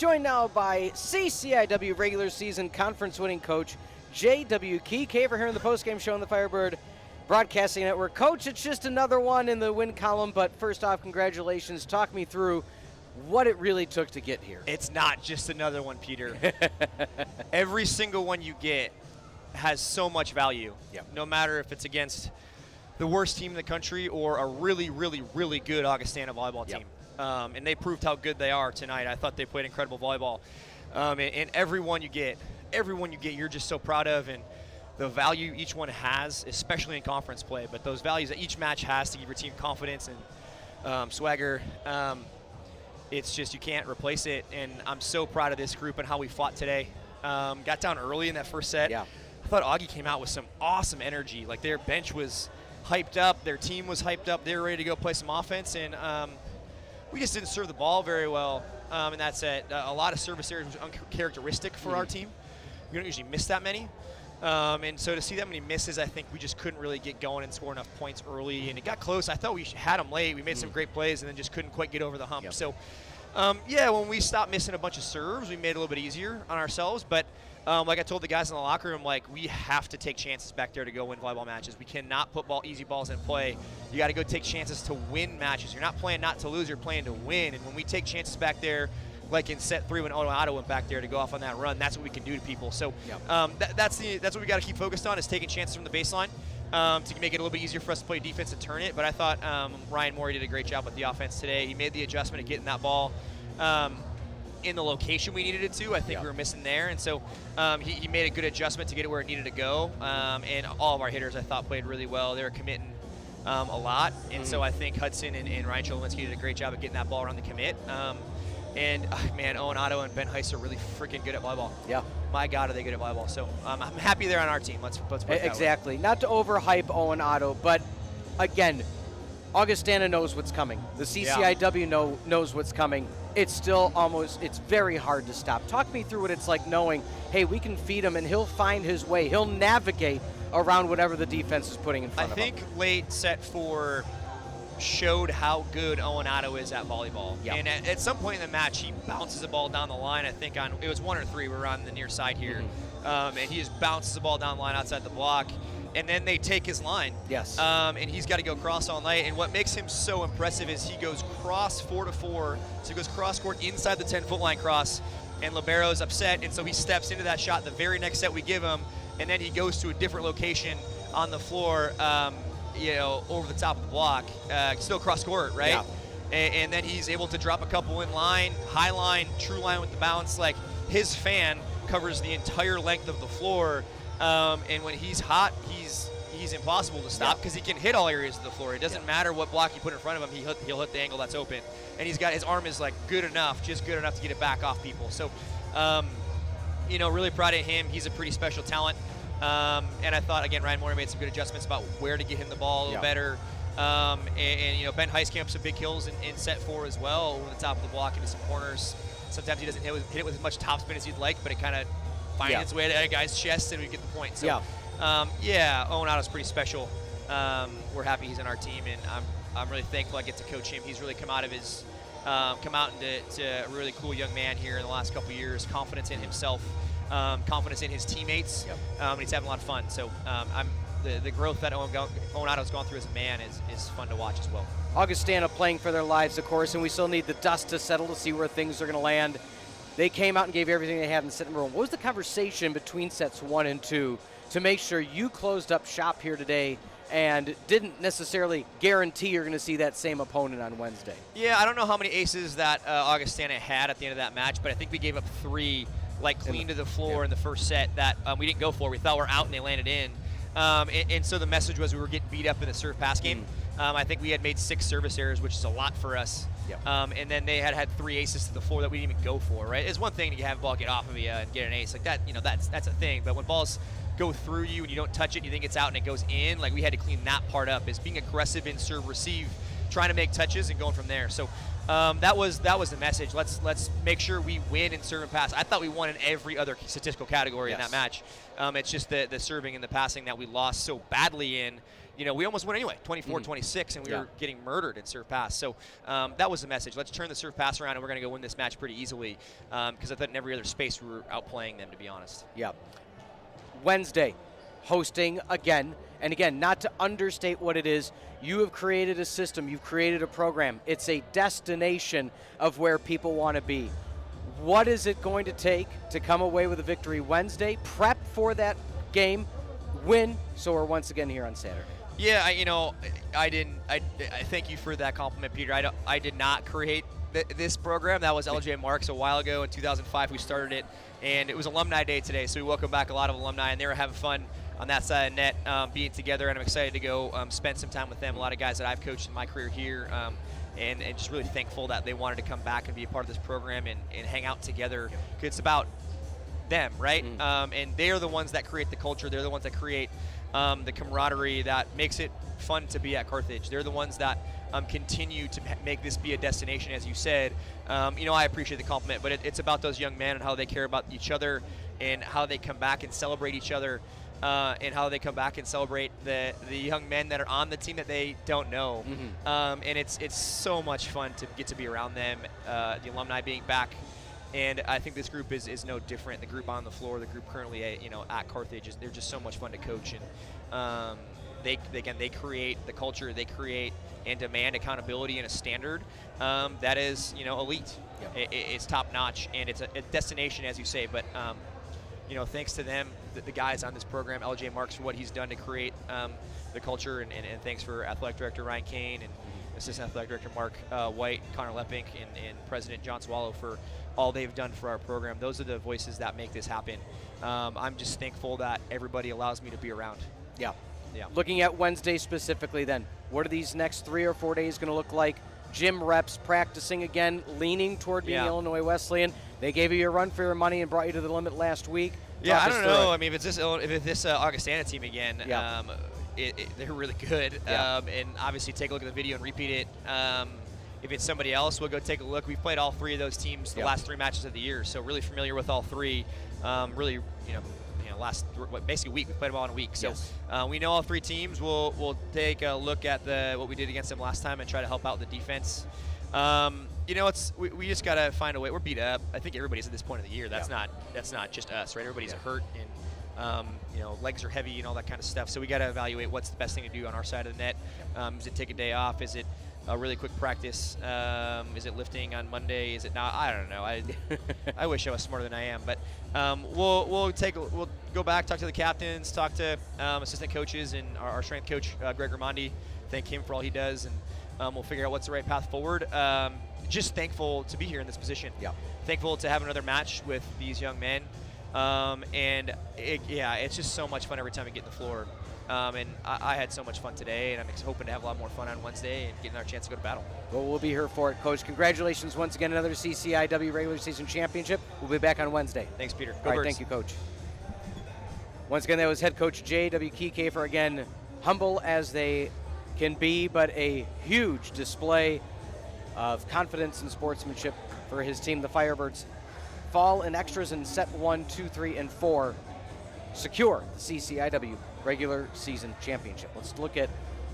Joined now by CCIW regular season conference winning coach J.W. Kieckhefer here in the postgame show on the Firebird Broadcasting Network. Coach, it's just another one in the win column, but first off, congratulations. Talk me through what it really took to get here. It's not just another one, Peter. Every single one you get has so much value, no matter if it's against the worst team in the country or a really, really, really good Augustana volleyball team. And they proved how good they are tonight. I thought they played incredible volleyball. And every one you get, you're just so proud of, and the value each one has, especially in conference play. But those values that each match has to give your team confidence and swagger, it's just you can't replace it. And I'm so proud of this group and how we fought today. Got down early in that first set. I thought Augie came out with some awesome energy. Like, their bench was hyped up, their team was hyped up, they were ready to go play some offense, and we just didn't serve the ball very well in that set. A lot of service errors was uncharacteristic for our team. We don't usually miss that many. And so to see that many misses, I think we just couldn't really get going and score enough points early. And it got close. I thought we had them late. We made some great plays and then just couldn't quite get over the hump. So, when we stopped missing a bunch of serves, we made it a little bit easier on ourselves. But like I told the guys in the locker room, like, we have to take chances back there to go win volleyball matches. We cannot put easy balls in play. You got to go take chances to win matches. You're not playing not to lose. You're playing to win. And when we take chances back there, like in set 3 when Otto went back there to go off on that run, that's what we can do to people. So that's what we got to keep focused on, is taking chances from the baseline to make it a little bit easier for us to play defense and turn it. But I thought Ryan Morey did a great job with the offense today. He made the adjustment of getting that ball in the location we needed it to. I think we were missing there, and so he made a good adjustment to get it where it needed to go. And all of our hitters, I thought, played really well. They were committing a lot, and so I think Hudson and Ryan Cholowinsky did a great job of getting that ball around the commit. And man, Owen Otto and Ben Heiss are really freaking good at volleyball. My God, are they good at volleyball? So I'm happy they're on our team. Let's put it that exactly. Not to overhype Owen Otto, but again, Augustana knows what's coming. The CCIW knows what's coming. It's still it's very hard to stop. Talk me through what it's like knowing, hey, we can feed him and he'll find his way. He'll navigate around whatever the defense is putting in front of him. I think late set 4 showed how good Owen Otto is at volleyball. And at some point in the match, he bounces the ball down the line. I think it was 1 or 3. We were on the near side here. And he just bounces the ball down the line outside the block. And then they take his line. And he's got to go cross all night. And what makes him so impressive is he goes cross 4 to 4. So he goes cross court inside the 10-foot line cross. And Libero's upset. And so he steps into that shot the very next set we give him. And then he goes to a different location on the floor, over the top of the block, still cross court, right? And then he's able to drop a couple in line, high line, true line with the bounce. Like, his fan covers the entire length of the floor. And when he's hot, he's impossible to stop because he can hit all areas of the floor. It doesn't matter what block you put in front of him, he'll hit the angle that's open. And his arm is like just good enough to get it back off people. So, really proud of him. He's a pretty special talent. And I thought, again, Ryan Morey made some good adjustments about where to get him the ball a little better. And Ben Heiss came up some big kills in set 4 as well, over the top of the block into some corners. Sometimes he doesn't hit it with as much topspin as you'd like, but it kind of finds its way to a guy's chest and we get the point. So, Owen Otto's pretty special. We're happy he's on our team, and I'm really thankful I get to coach him. He's really come out into a really cool young man here in the last couple of years. Confidence in himself, confidence in his teammates, and he's having a lot of fun. So the growth that Owen Otto's gone through as a man is fun to watch as well. Augustana playing for their lives, of course, and we still need the dust to settle to see where things are going to land. They came out and gave everything they had in set number 1. What was the conversation between sets 1 and 2 to make sure you closed up shop here today and didn't necessarily guarantee you're going to see that same opponent on Wednesday? Yeah, I don't know how many aces that Augustana had at the end of that match, but I think we gave up 3 clean to the floor in the first set that we didn't go for. We thought we were out and they landed in. And so the message was we were getting beat up in the serve pass game. I think we had made 6 service errors, which is a lot for us. And then they had 3 aces to the floor that we didn't even go for, right? It's one thing to have a ball get off of you and get an ace. Like that, that's a thing. But when balls go through you and you don't touch it and you think it's out and it goes in, like, we had to clean that part up, is being aggressive in serve receive, trying to make touches and going from there. So that was the message. Let's make sure we win in serve and pass. I thought we won in every other statistical category in that match. It's just the serving and the passing that we lost so badly in. we almost won anyway, 24-26, and we were getting murdered in serve pass. So that was the message. Let's turn the serve pass around, and we're going to go win this match pretty easily, because I thought in every other space we were outplaying them, to be honest. Yeah. Wednesday, hosting again. And again, not to understate what it is, you have created a system, you've created a program. It's a destination of where people want to be. What is it going to take to come away with a victory Wednesday, prep for that game, win, so we're once again here on Saturday? Yeah, I thank you for that compliment, Peter. I did not create this program. That was LJ Marks a while ago in 2005. We started it, and it was Alumni Day today, so we welcome back a lot of alumni, and they were having fun on that side of the net, being together, and I'm excited to go spend some time with them. A lot of guys that I've coached in my career here, and just really thankful that they wanted to come back and be a part of this program and hang out together, because it's about them, right? And they're the ones that create the culture. They're the ones that create the camaraderie that makes it fun to be at Carthage. They're the ones that continue to make this be a destination, as you said. I appreciate the compliment, but it's about those young men and how they care about each other and how they come back and celebrate each other, and how they come back and celebrate the young men that are on the team that they don't know. And it's so much fun to get to be around them, the alumni being back. And I think this group is no different. The group on the floor, the group currently at Carthage, they're just so much fun to coach. And they create the culture, they create and demand accountability and a standard that is elite. It's top notch, and it's a destination, as you say. But thanks to them, the guys on this program, LJ Marks, for what he's done to create the culture, and thanks for Athletic Director Ryan Kane and Assistant Athletic Director Mark White, Connor Leppink, and President John Swallow for all they've done for our program. Those are the voices that make this happen. I'm just thankful that everybody allows me to be around. Yeah. Looking at Wednesday specifically then, what are these next 3 or 4 days going to look like? Gym reps, practicing again, leaning toward being Illinois Wesleyan. They gave you your run for your money and brought you to the limit last week. Yeah, I don't know. I mean, if it's this Augustana team again, they're really good. And obviously take a look at the video and repeat it. If it's somebody else, we'll go take a look. We've played all 3 of those teams the last 3 matches of the year, so really familiar with all 3. Really, last basically week, we played them all in a week. So we know all 3 teams. We'll take a look at what we did against them last time and try to help out the defense. We just gotta find a way. We're beat up. I think everybody's at this point of the year. That's not just us, right? Everybody's hurt, and legs are heavy and all that kind of stuff. So we gotta evaluate what's the best thing to do on our side of the net. Is it take a day off? Is it a really quick practice? Is it lifting on Monday? Is it not? I don't know. I wish I was smarter than I am, but we'll go back, talk to the captains, talk to assistant coaches, and our strength coach Greg Ramondi. Thank him for all he does, and we'll figure out what's the right path forward. Just thankful to be here in this position. Thankful to have another match with these young men, and it's just so much fun every time we get in the floor. And I had so much fun today, and I'm hoping to have a lot more fun on Wednesday and getting our chance to go to battle. Well, we'll be here for it, Coach. Congratulations once again, another CCIW regular season championship. We'll be back on Wednesday. Thanks, Peter. Go All right, Birds. thank you, Coach. Once again, that was head coach J.W. Kieckhefer, again, humble as they can be, but a huge display of confidence and sportsmanship for his team. The Firebirds fall in extras in set 1, 2, 3, and 4. Secure the CCIW regular season championship. Let's look at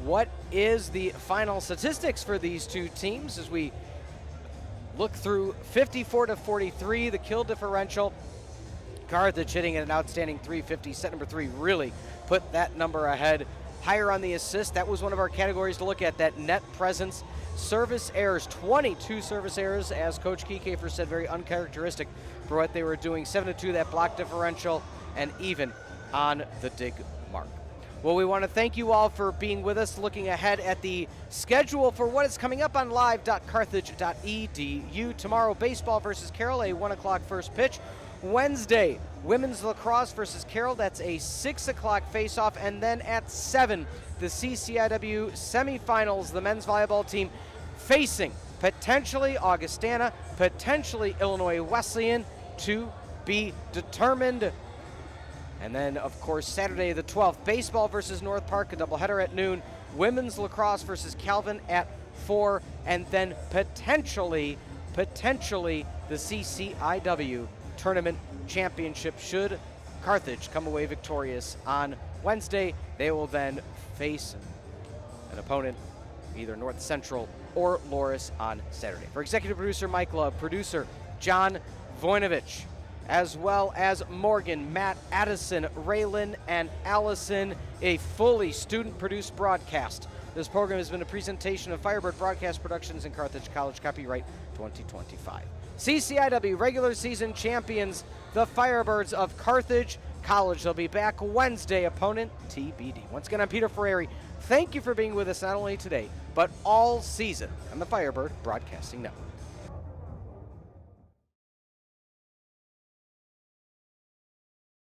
what is the final statistics for these 2 teams as we look through 54-43, the kill differential. Carthage hitting at an outstanding 350. Set number 3 really put that number ahead. Higher on the assist. That was one of our categories to look at, that net presence. Service errors, 22 service errors, as Coach Kieckhefer said, very uncharacteristic for what they were doing. 7-2, that block differential, and even on the dig mark. Well, we want to thank you all for being with us, looking ahead at the schedule for what is coming up on live.carthage.edu. Tomorrow, baseball versus Carroll, a 1 o'clock first pitch. Wednesday, women's lacrosse versus Carroll. That's a 6 o'clock face-off. And then at 7, the CCIW semifinals, the men's volleyball team facing potentially Augustana, potentially Illinois Wesleyan, to be determined. And then, of course, Saturday the 12th, baseball versus North Park, a doubleheader at noon. Women's lacrosse versus Calvin at 4. And then potentially the CCIW tournament championship. Should Carthage come away victorious on Wednesday, they will then face opponent, either North Central or Loris on Saturday. For executive producer Mike Love, producer John Voinovich, as well as Morgan, Matt, Addison, Raylan, and Allison, a fully student-produced broadcast. This program has been a presentation of Firebird Broadcast Productions and Carthage College, copyright 2025. CCIW regular season champions, the Firebirds of Carthage College. They'll be back Wednesday, opponent TBD. Once again, I'm Peter Ferrari. Thank you for being with us not only today, but all season on the Firebird Broadcasting Network.